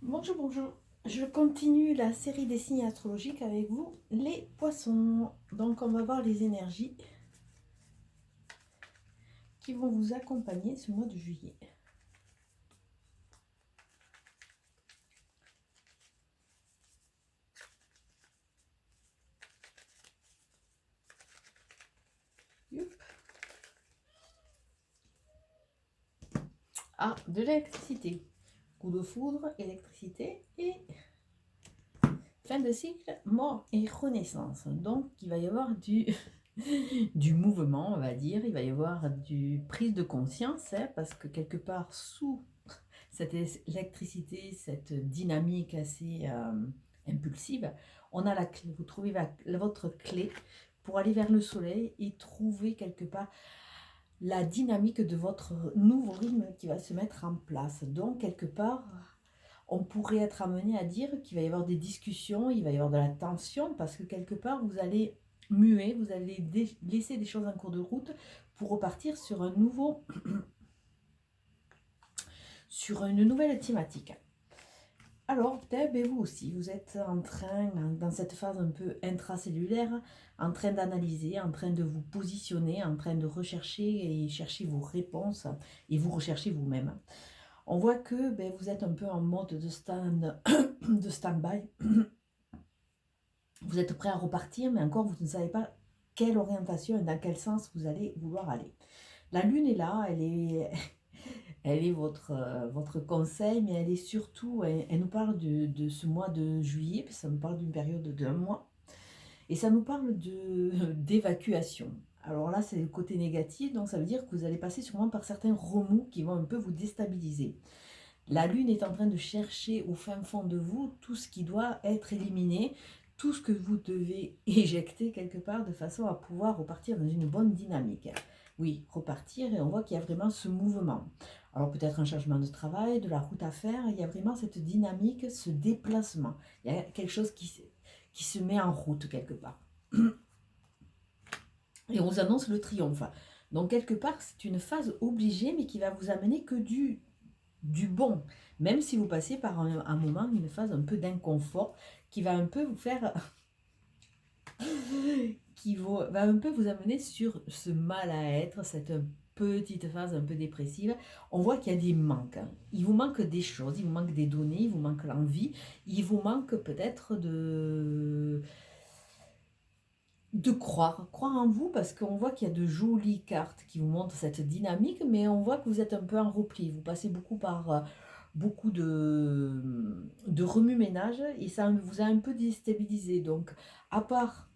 Bonjour, bonjour. Je continue la série des signes astrologiques avec vous, les poissons. Donc, on va voir les énergies qui vont vous accompagner ce mois de juillet. Youp. Ah, de l'électricité. Coup de foudre, électricité et fin de cycle, mort et renaissance. Donc, il va y avoir du mouvement, on va dire. Il va y avoir du prise de conscience, hein, parce que quelque part, sous cette électricité, cette dynamique assez impulsive, on a la clé. Vous trouvez votre clé pour aller vers le soleil et trouver quelque part la dynamique de votre nouveau rythme qui va se mettre en place. Donc, quelque part, on pourrait être amené à dire qu'il va y avoir des discussions, il va y avoir de la tension, parce que quelque part, vous allez muer, vous allez laisser des choses en cours de route pour repartir sur un nouveau sur une nouvelle thématique. Alors, peut-être vous aussi, vous êtes en train, dans cette phase un peu intracellulaire, en train d'analyser, en train de vous positionner, en train de rechercher et chercher vos réponses et vous rechercher vous-même. On voit que vous êtes un peu en mode de stand-by. Vous êtes prêt à repartir, mais encore vous ne savez pas quelle orientation et dans quel sens vous allez vouloir aller. La lune est là, elle est votre conseil, mais elle est surtout, elle nous parle de ce mois de juillet, puis ça nous parle d'une période d'un mois, et ça nous parle d'évacuation. Alors là, c'est le côté négatif, donc ça veut dire que vous allez passer sûrement par certains remous qui vont un peu vous déstabiliser. La lune est en train de chercher au fin fond de vous tout ce qui doit être éliminé, tout ce que vous devez éjecter quelque part de façon à pouvoir repartir dans une bonne dynamique. Oui, repartir, et on voit qu'il y a vraiment ce mouvement. Alors peut-être un changement de travail, de la route à faire, il y a vraiment cette dynamique, ce déplacement. Il y a quelque chose qui se met en route quelque part. Et on vous annonce le triomphe. Donc quelque part, c'est une phase obligée, mais qui va vous amener que du bon, même si vous passez par un moment, une phase un peu d'inconfort qui va un peu vous faire, va un peu vous amener sur ce mal à être, cette petite phase un peu dépressive. On voit qu'il y a des manques, hein. Il vous manque des choses, il vous manque des données, il vous manque l'envie, il vous manque peut-être de croire en vous, parce qu'on voit qu'il y a de jolies cartes qui vous montrent cette dynamique, mais on voit que vous êtes un peu en repli, vous passez beaucoup par beaucoup de remue-ménage et ça vous a un peu déstabilisé. Donc, à part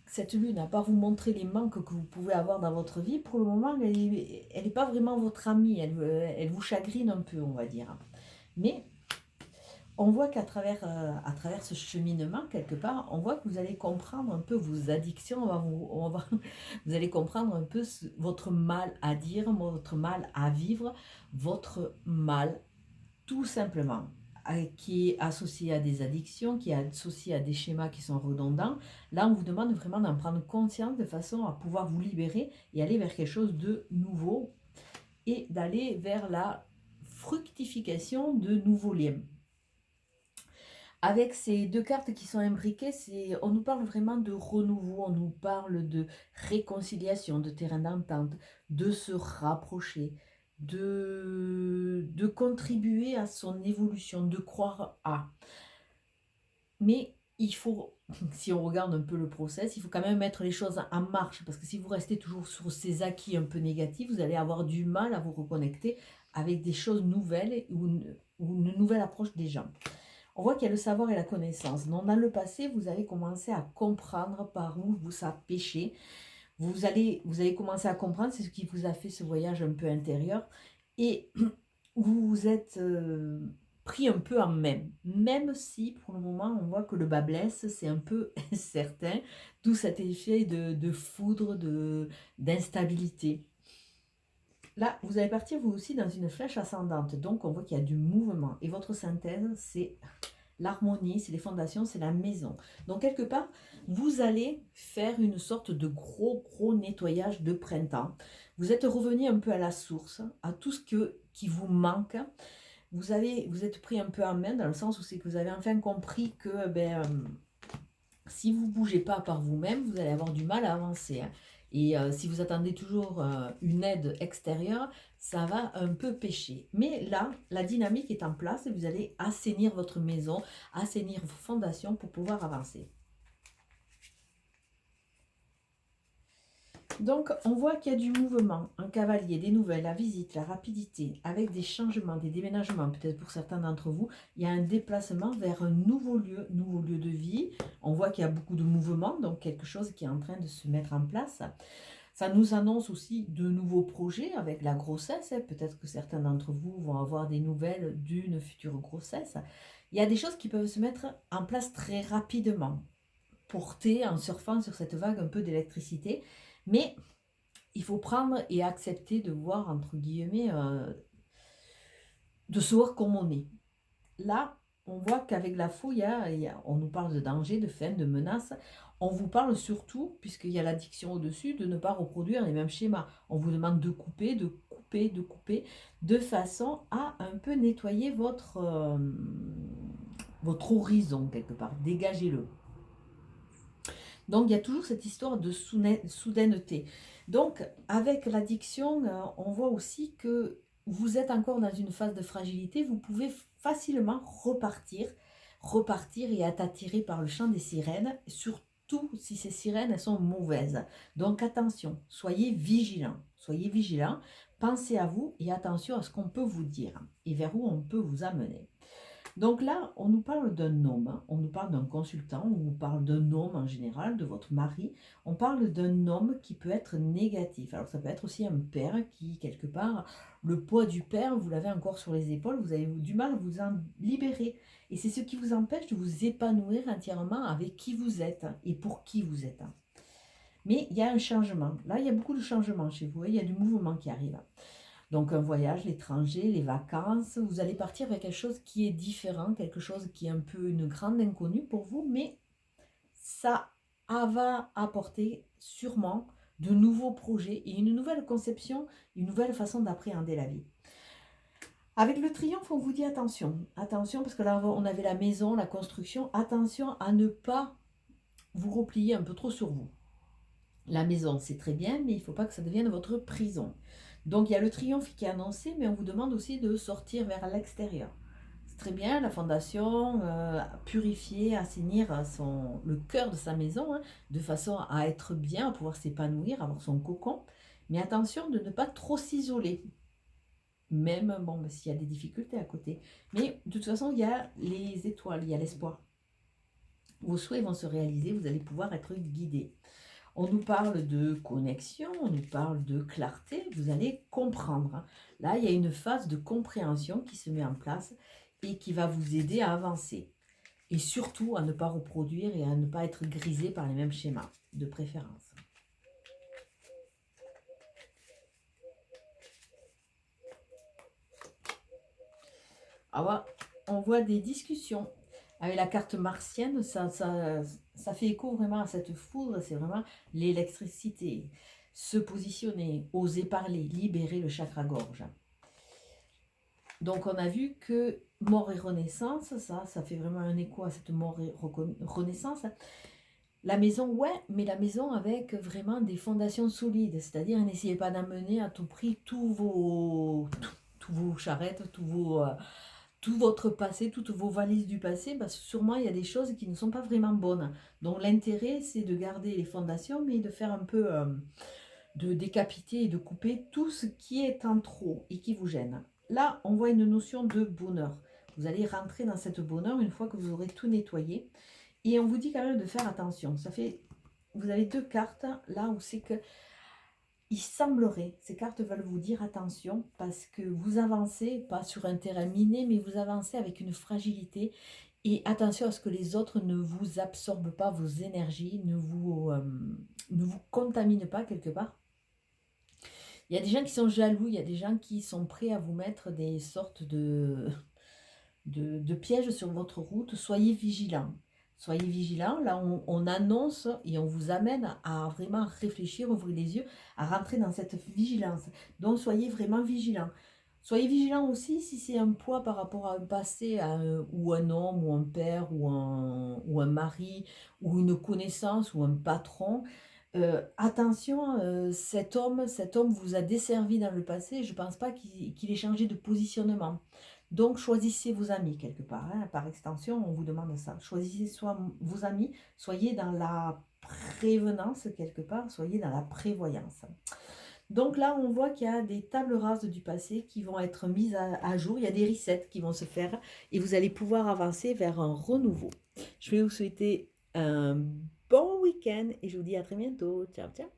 cette lune, à part vous montrer les manques que vous pouvez avoir dans votre vie, pour le moment, elle est pas vraiment votre amie, elle vous chagrine un peu, on va dire. Mais on voit à travers ce cheminement, quelque part, on voit que vous allez comprendre un peu vos addictions, vous allez comprendre un peu votre mal à dire, votre mal à vivre, votre mal tout simplement, qui est associé à des addictions, qui est associé à des schémas qui sont redondants. Là, on vous demande vraiment d'en prendre conscience de façon à pouvoir vous libérer et aller vers quelque chose de nouveau et d'aller vers la fructification de nouveaux liens. Avec ces deux cartes qui sont imbriquées, on nous parle vraiment de renouveau, on nous parle de réconciliation, de terrain d'entente, de se rapprocher, de contribuer à son évolution, de croire à. Mais il faut, si on regarde un peu le process, il faut quand même mettre les choses en marche, parce que si vous restez toujours sur ces acquis un peu négatifs, vous allez avoir du mal à vous reconnecter avec des choses nouvelles ou une nouvelle approche des gens. On voit qu'il y a le savoir et la connaissance. Donc, dans le passé, vous allez commencer à comprendre par où vous a péché. Vous allez commencer à comprendre, c'est ce qui vous a fait ce voyage un peu intérieur. Et vous vous êtes pris un peu en même. Même si, pour le moment, on voit que le bas blesse, c'est un peu incertain. D'où cet effet de foudre, d'instabilité. Là, vous allez partir vous aussi dans une flèche ascendante. Donc, on voit qu'il y a du mouvement. Et votre synthèse, c'est l'harmonie, c'est les fondations, c'est la maison. Donc, quelque part, vous allez faire une sorte de gros nettoyage de printemps. Vous êtes revenu un peu à la source, à tout ce qui vous manque. vous êtes pris un peu en main dans le sens où c'est que vous avez enfin compris que si vous ne bougez pas par vous-même, vous allez avoir du mal à avancer, hein. Et si vous attendez toujours une aide extérieure, ça va un peu pêcher. Mais là, la dynamique est en place et vous allez assainir votre maison, assainir vos fondations pour pouvoir avancer. Donc, on voit qu'il y a du mouvement, un cavalier, des nouvelles, la visite, la rapidité, avec des changements, des déménagements, peut-être pour certains d'entre vous, il y a un déplacement vers un nouveau lieu de vie. On voit qu'il y a beaucoup de mouvement, donc quelque chose qui est en train de se mettre en place. Ça nous annonce aussi de nouveaux projets avec la grossesse. Peut-être que certains d'entre vous vont avoir des nouvelles d'une future grossesse. Il y a des choses qui peuvent se mettre en place très rapidement, portées en surfant sur cette vague un peu d'électricité. Mais il faut prendre et accepter de voir, entre guillemets, de se voir comme on est. Là, on voit qu'avec la fouille, on nous parle de danger, de fin, de menace. On vous parle surtout, puisqu'il y a l'addiction au-dessus, de ne pas reproduire les mêmes schémas. On vous demande de couper, de couper, de couper, de façon à un peu nettoyer votre horizon, quelque part. Dégagez-le. Donc, il y a toujours cette histoire de soudaineté. Donc, avec l'addiction, on voit aussi que vous êtes encore dans une phase de fragilité. Vous pouvez facilement repartir et être attiré par le chant des sirènes, surtout si ces sirènes elles sont mauvaises. Donc, attention, soyez vigilants. Soyez vigilants, pensez à vous et attention à ce qu'on peut vous dire et vers où on peut vous amener. Donc là, on nous parle d'un homme, hein. On nous parle d'un consultant, on nous parle d'un homme en général, de votre mari. On parle d'un homme qui peut être négatif. Alors ça peut être aussi un père qui, quelque part, le poids du père, vous l'avez encore sur les épaules, vous avez du mal à vous en libérer. Et c'est ce qui vous empêche de vous épanouir entièrement avec qui vous êtes et pour qui vous êtes. Mais il y a un changement. Là, il y a beaucoup de changements chez vous, il y a du mouvement qui arrive. Donc un voyage, l'étranger, les vacances, vous allez partir avec quelque chose qui est différent, quelque chose qui est un peu une grande inconnue pour vous, mais ça va apporter sûrement de nouveaux projets et une nouvelle conception, une nouvelle façon d'appréhender la vie. Avec le triomphe, on vous dit attention, attention parce que là on avait la maison, la construction, attention à ne pas vous replier un peu trop sur vous. La maison, c'est très bien, mais il ne faut pas que ça devienne votre prison. Donc il y a le triomphe qui est annoncé, mais on vous demande aussi de sortir vers l'extérieur. C'est très bien, la fondation, purifier, assainir le cœur de sa maison, hein, de façon à être bien, à pouvoir s'épanouir, avoir son cocon. Mais attention de ne pas trop s'isoler. Même, bon, s'il y a des difficultés à côté. Mais de toute façon, il y a les étoiles, il y a l'espoir. Vos souhaits vont se réaliser, vous allez pouvoir être guidé. On nous parle de connexion, on nous parle de clarté, vous allez comprendre. Là, il y a une phase de compréhension qui se met en place et qui va vous aider à avancer. Et surtout à ne pas reproduire et à ne pas être grisé par les mêmes schémas, de préférence. Alors, on voit des discussions. Avec la carte martienne, ça fait écho vraiment à cette foudre, c'est vraiment l'électricité. Se positionner, oser parler, libérer le chakra-gorge. Donc on a vu que mort et renaissance, ça fait vraiment un écho à cette mort et renaissance. La maison, ouais, mais la maison avec vraiment des fondations solides, c'est-à-dire n'essayez pas d'amener à tout prix tous vos charrettes, tout votre passé, toutes vos valises du passé, parce que sûrement il y a des choses qui ne sont pas vraiment bonnes. Donc l'intérêt, c'est de garder les fondations, mais de faire un peu, de décapiter et de couper tout ce qui est en trop et qui vous gêne. Là, on voit une notion de bonheur. Vous allez rentrer dans cette bonheur une fois que vous aurez tout nettoyé. Et on vous dit quand même de faire attention. Vous avez deux cartes là où c'est que il semblerait, ces cartes veulent vous dire attention parce que vous avancez, pas sur un terrain miné, mais vous avancez avec une fragilité et attention à ce que les autres ne vous absorbent pas vos énergies, ne vous contaminent pas quelque part. Il y a des gens qui sont jaloux, il y a des gens qui sont prêts à vous mettre des sortes de pièges sur votre route. Soyez vigilants. Soyez vigilants. Là, on annonce et on vous amène à vraiment réfléchir, ouvrir les yeux, à rentrer dans cette vigilance. Donc, soyez vraiment vigilants. Soyez vigilant aussi si c'est un poids par rapport à un passé, ou un homme, ou un père, ou un mari, ou une connaissance, ou un patron. Attention, cet homme vous a desservi dans le passé. Je ne pense pas qu'il ait changé de positionnement. Donc, choisissez vos amis quelque part, hein. Par extension, on vous demande ça. Choisissez soit vos amis, soyez dans la prévenance quelque part, soyez dans la prévoyance. Donc là, on voit qu'il y a des tables rases du passé qui vont être mises à jour. Il y a des resets qui vont se faire et vous allez pouvoir avancer vers un renouveau. Je vais vous souhaiter un bon week-end et je vous dis à très bientôt. Ciao, ciao.